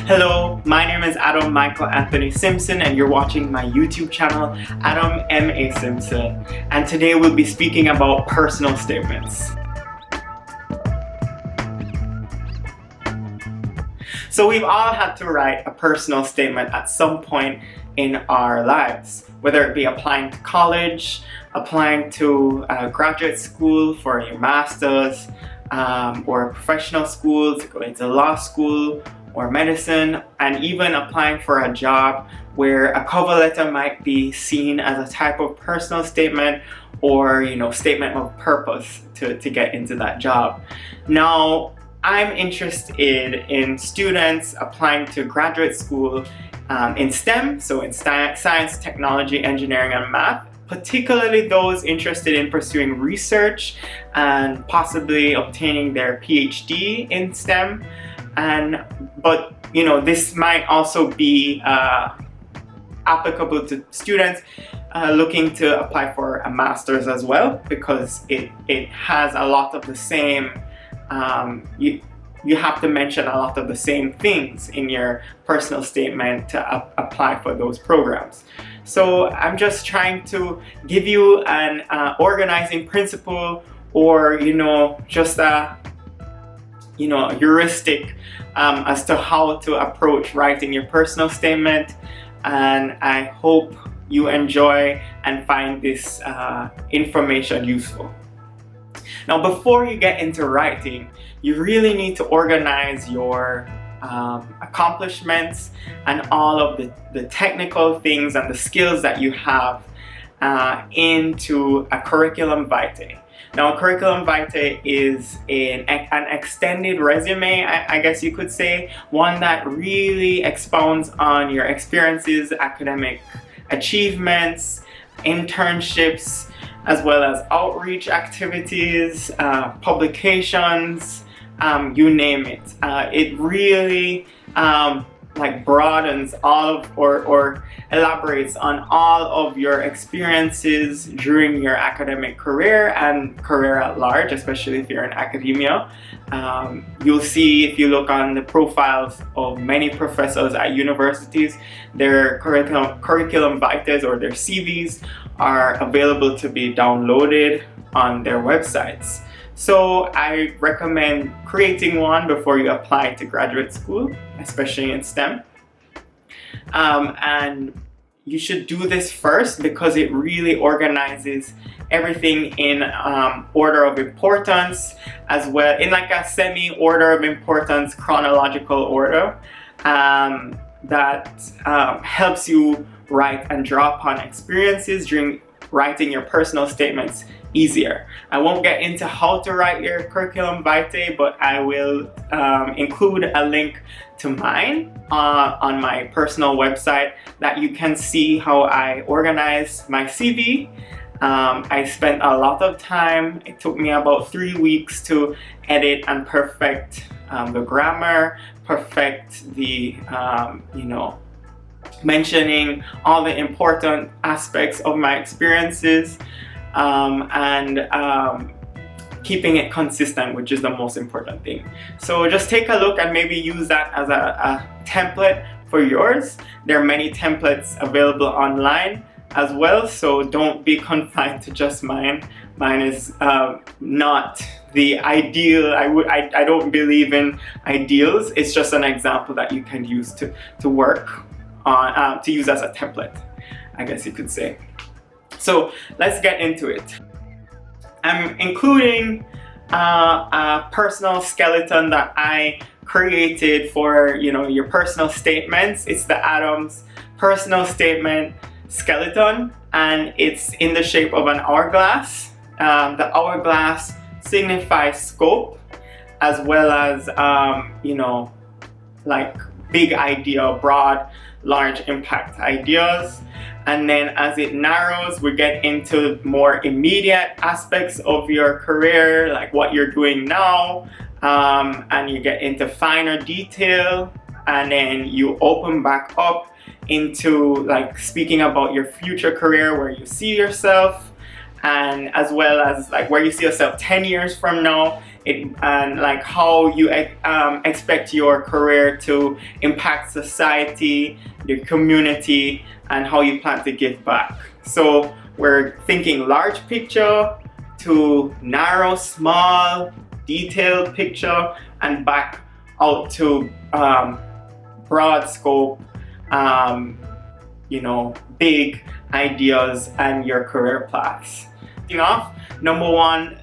Hello, my name is Adam Michael Anthony Simpson and you're watching my YouTube channel, Adam M.A. Simpson. And today we'll be speaking about personal statements. So we've all had to write a personal statement at some point in our lives, whether it be applying to college, applying to graduate school for your master's, or professional school to go into law school or medicine, and even applying for a job where a cover letter might be seen as a type of personal statement or statement of purpose to get into that job. Now I'm interested in students applying to graduate school in STEM, so in science, technology, engineering, and math, particularly those interested in pursuing research and possibly obtaining their PhD in STEM. But this might also be applicable to students looking to apply for a master's as well, because it has a lot of the same you have to mention a lot of the same things in your personal statement to apply for those programs. So I'm just trying to give you an organizing principle, or just a heuristic as to how to approach writing your personal statement, and I hope you enjoy and find this information useful. Now, before you get into writing, you really need to organize your accomplishments and all of the technical things and the skills that you have into a curriculum vitae. Now, a curriculum vitae is an extended resume, I guess you could say, one that really expounds on your experiences, academic achievements, internships, as well as outreach activities, publications, you name it. It really broadens all of or elaborates on all of your experiences during your academic career and career at large, especially if you're in academia. You'll see, if you look on the profiles of many professors at universities, their curriculum vitae or their CVs are available to be downloaded on their websites. So I recommend creating one before you apply to graduate school, especially in STEM. And you should do this first because it really organizes everything in order of importance, as well in like a semi-order of importance, chronological order, that helps you write and draw upon experiences during writing your personal statements easier. I won't get into how to write your curriculum vitae, but I will include a link to mine on my personal website that you can see how I organize my CV. I spent a lot of time. It took me about 3 weeks to edit and perfect the grammar, perfect the mentioning all the important aspects of my experiences, and keeping it consistent, which is the most important thing. So just take a look and maybe use that as a template for yours. There are many templates available online as well, so don't be confined to just mine. Mine is not the ideal. I don't believe in ideals. It's just an example that you can use to work on, to use as a template, I guess you could say. So let's get into it. I'm including a personal skeleton that I created for your personal statements. It's the Adams personal statement skeleton, and it's in the shape of an hourglass. The hourglass signifies scope, as well as like big idea, broad, large impact ideas. And then as it narrows, we get into more immediate aspects of your career, like what you're doing now, and you get into finer detail, and then you open back up into like speaking about your future career, where you see yourself, and as well as like where you see yourself 10 years from now and like how you expect your career to impact society, your community, and how you plan to give back. So we're thinking large picture to narrow, small, detailed picture, and back out to broad scope, big ideas and your career paths. Off, number one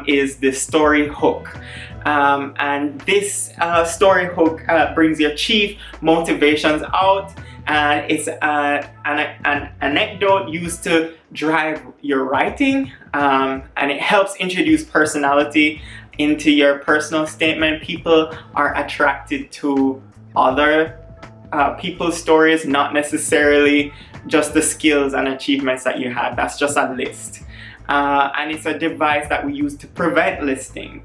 is the story hook. And this story hook brings your chief motivations out, and it's an anecdote used to drive your writing, and it helps introduce personality into your personal statement. People are attracted to other people's stories, not necessarily just the skills and achievements that you had. That's just a list. And it's a device that we use to prevent listing.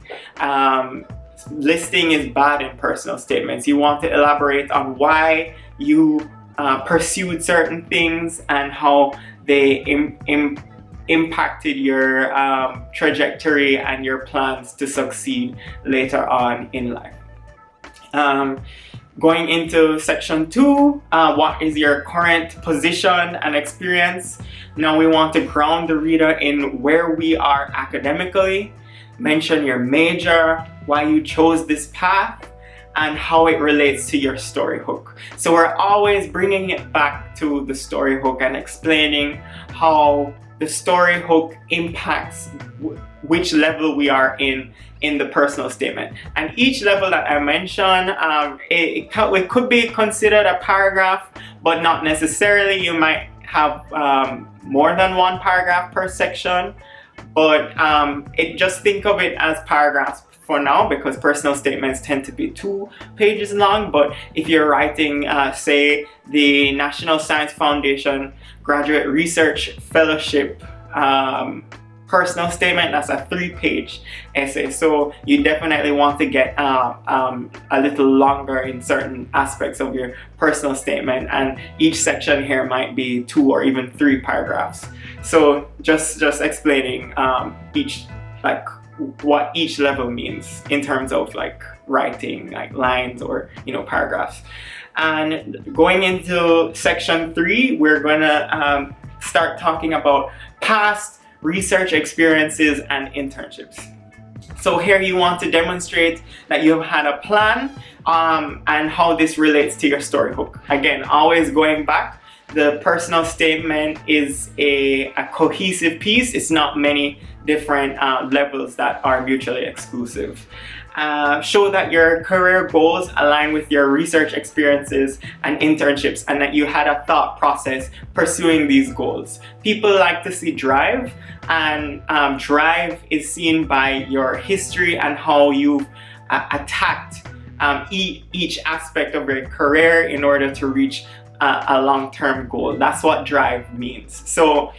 Listing is bad in personal statements. You want to elaborate on why you pursued certain things and how they impacted your trajectory and your plans to succeed later on in life. Going into section 2, what is your current position and experience? Now we want to ground the reader in where we are academically, mention your major, why you chose this path, and how it relates to your story hook. So we're always bringing it back to the story hook and explaining how the story hook impacts which level we are in the personal statement. And each level that I mentioned, it could be considered a paragraph, but not necessarily. You might have more than one paragraph per section, but just think of it as paragraphs for now, because personal statements tend to be 2 pages long. But if you're writing, say, the National Science Foundation Graduate Research Fellowship personal statement, that's a 3-page essay. So you definitely want to get a little longer in certain aspects of your personal statement, and each section here might be 2 or even 3 paragraphs. So just explaining each, like, what each level means in terms of like writing, like lines or paragraphs. And going into section 3, we're gonna start talking about past research experiences and internships. So here you want to demonstrate that you have had a plan and how this relates to your story hook. Again, always going back, the personal statement is a cohesive piece. It's not many different levels that are mutually exclusive. Show that your career goals align with your research experiences and internships, and that you had a thought process pursuing these goals. People like to see drive, and drive is seen by your history and how you've attacked each aspect of your career in order to reach a long-term goal. That's what drive means. So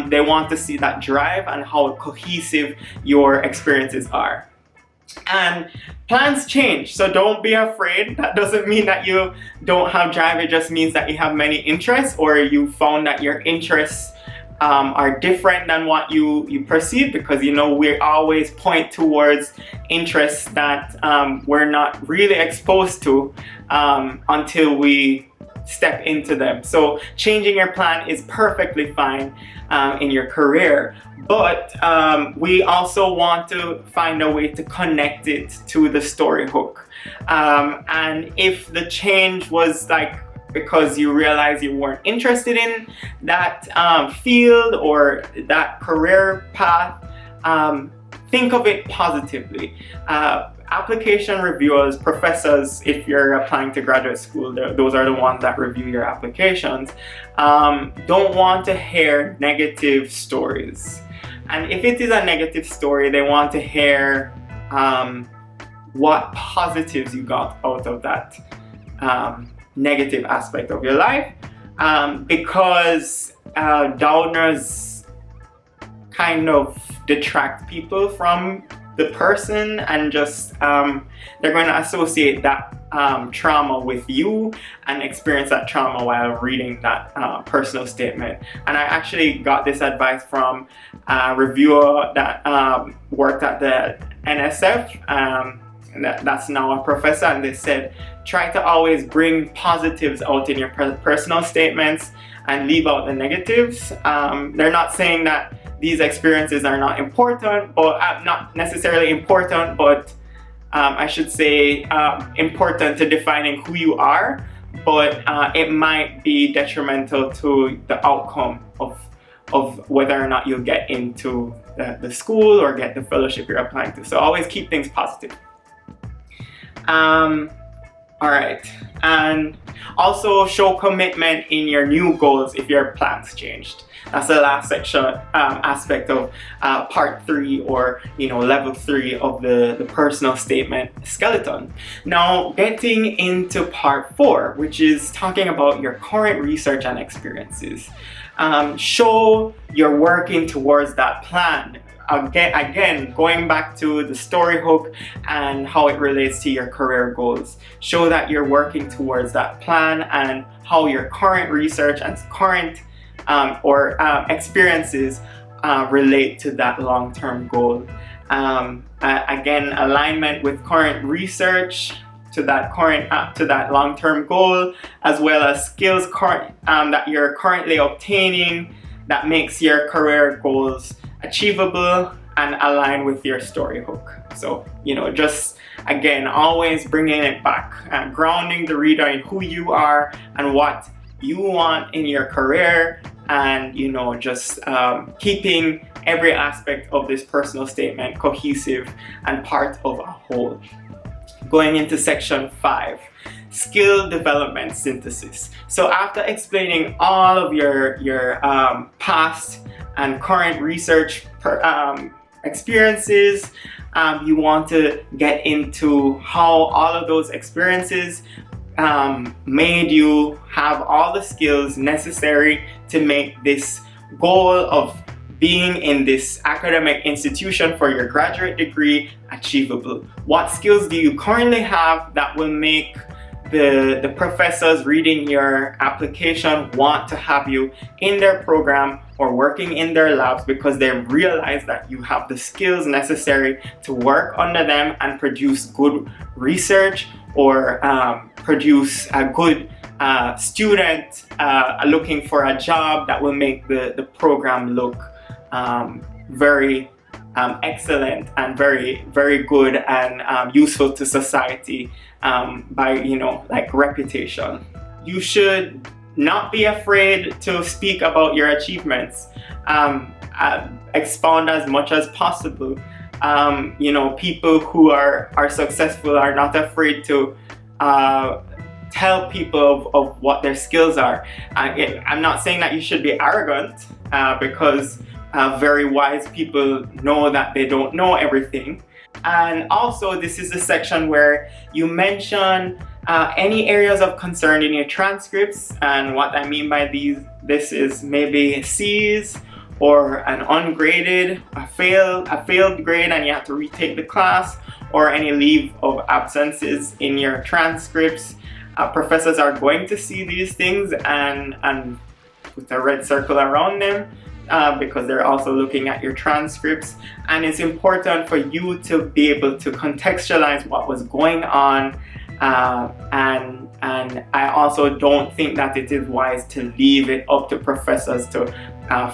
they want to see that drive and how cohesive your experiences are. And plans change, so don't be afraid. That doesn't mean that you don't have drive. It just means that you have many interests, or you found that your interests are different than what you perceive, because we always point towards interests that we're not really exposed to until we step into them. So changing your plan is perfectly fine in your career, but we also want to find a way to connect it to the story hook. And if the change was like because you realize you weren't interested in that field or that career path, think of it positively. Application reviewers, professors, if you're applying to graduate school, those are the ones that review your applications, don't want to hear negative stories. And if it is a negative story, they want to hear what positives you got out of that negative aspect of your life, because downers kind of detract people from the person, and just they're going to associate that trauma with you and experience that trauma while reading that personal statement. And I actually got this advice from a reviewer that worked at the NSF, that's now a professor, and they said try to always bring positives out in your personal statements and leave out the negatives. They're not saying that these experiences are not important, but not necessarily important, but I should say important to defining who you are, but it might be detrimental to the outcome of whether or not you'll get into the school or get the fellowship you're applying to. So always keep things positive. All right, and also show commitment in your new goals if your plans changed. That's the last section, aspect of part 3, or level 3 of the personal statement skeleton. Now getting into part 4, which is talking about your current research and experiences. Show you're working towards that plan. Again, going back to the story hook and how it relates to your career goals. Show that you're working towards that plan and how your current research and current experiences relate to that long-term goal. Again, alignment with current research to that long-term goal, as well as skills that you're currently obtaining that makes your career goals achievable and align with your story hook. So just again, always bringing it back and grounding the reader in who you are and what you want in your career, and just keeping every aspect of this personal statement cohesive and part of a whole. Going into section 5, skill development synthesis. So after explaining all of your past and current research experiences, you want to get into how all of those experiences made you have all the skills necessary to make this goal of being in this academic institution for your graduate degree achievable. What skills do you currently have that will make the professors reading your application want to have you in their program or working in their labs, because they realize that you have the skills necessary to work under them and produce good research, or produce a good student looking for a job that will make the program look very excellent and very, very good and useful to society by like reputation. You should not be afraid to speak about your achievements. Expound as much as possible. People who are successful are not afraid to tell people of what their skills are. I'm not saying that you should be arrogant, because very wise people know that they don't know everything. And also, this is the section where you mention any areas of concern in your transcripts, and what I mean by this is maybe C's, or an ungraded, a failed grade and you have to retake the class, or any leave of absences in your transcripts. Professors are going to see these things and with a red circle around them, because they're also looking at your transcripts, and it's important for you to be able to contextualize what was going on, and I also don't think that it is wise to leave it up to professors to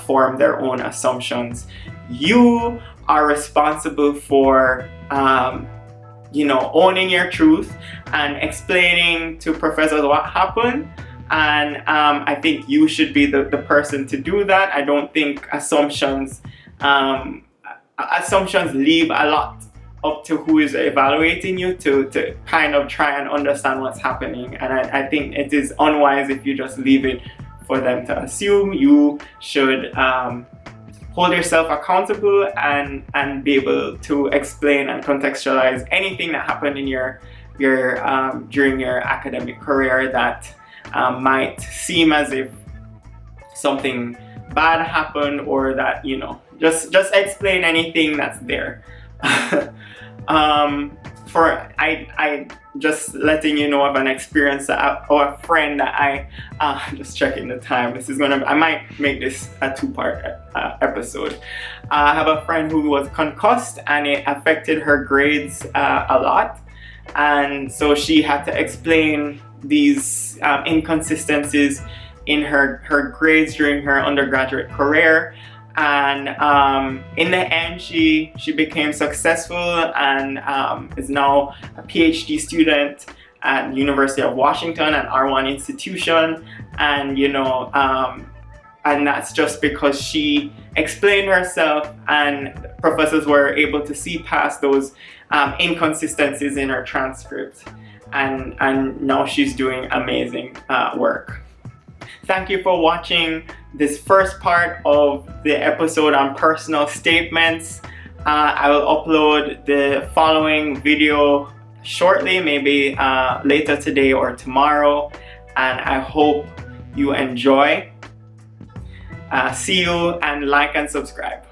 form their own assumptions. You are responsible for owning your truth and explaining to professors what happened. And I think you should be the person to do that. I don't think assumptions leave a lot up to who is evaluating you to kind of try and understand what's happening. And I think it is unwise if you just leave it for them to assume. You should hold yourself accountable and be able to explain and contextualize anything that happened in your during your academic career that might seem as if something bad happened, or that just explain anything that's there. I just letting you know of an experience or a friend that I just checking the time. I might make this a 2-part episode. I have a friend who was concussed and it affected her grades a lot, and so she had to explain these inconsistencies in her grades during her undergraduate career. And in the end, she became successful and is now a PhD student at the University of Washington, an R1 institution. And and that's just because she explained herself, and professors were able to see past those inconsistencies in her transcript. And now she's doing amazing work. Thank you for watching this first part of the episode on personal statements. I will upload the following video shortly, maybe later today or tomorrow, and I hope you enjoy. See you, and like and subscribe.